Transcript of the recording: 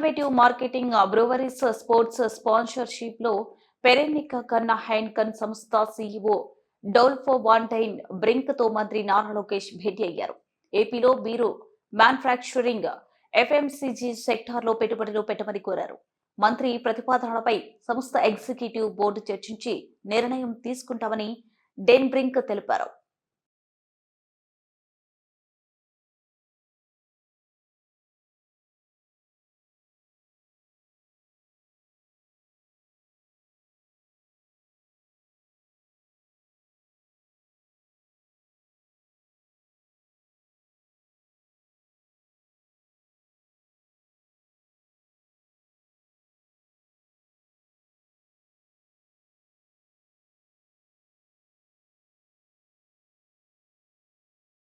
Innovative marketing, breweries, sports sponsorship లో పెరెన్నిక కన్నా హైన్కన్ సంస్థ సీఈఓ డోల్ఫో వాంటైన్ బ్రింక్ తో మంత్రి నారా లోకేష్ భేటీ అయ్యారు. ఏపీలో బీరు మ్యానుఫ్యాక్చరింగ్, ఎఫ్ఎంసీజీ సెక్టార్లో పెట్టుబడులు పెట్టమని కోరారు. మంత్రి ప్రతిపాదనలపై సంస్థ ఎగ్జిక్యూటివ్ బోర్డు చర్చించి నిర్ణయం తీసుకుంటామని డెన్ బ్రింక్ తెలిపారు.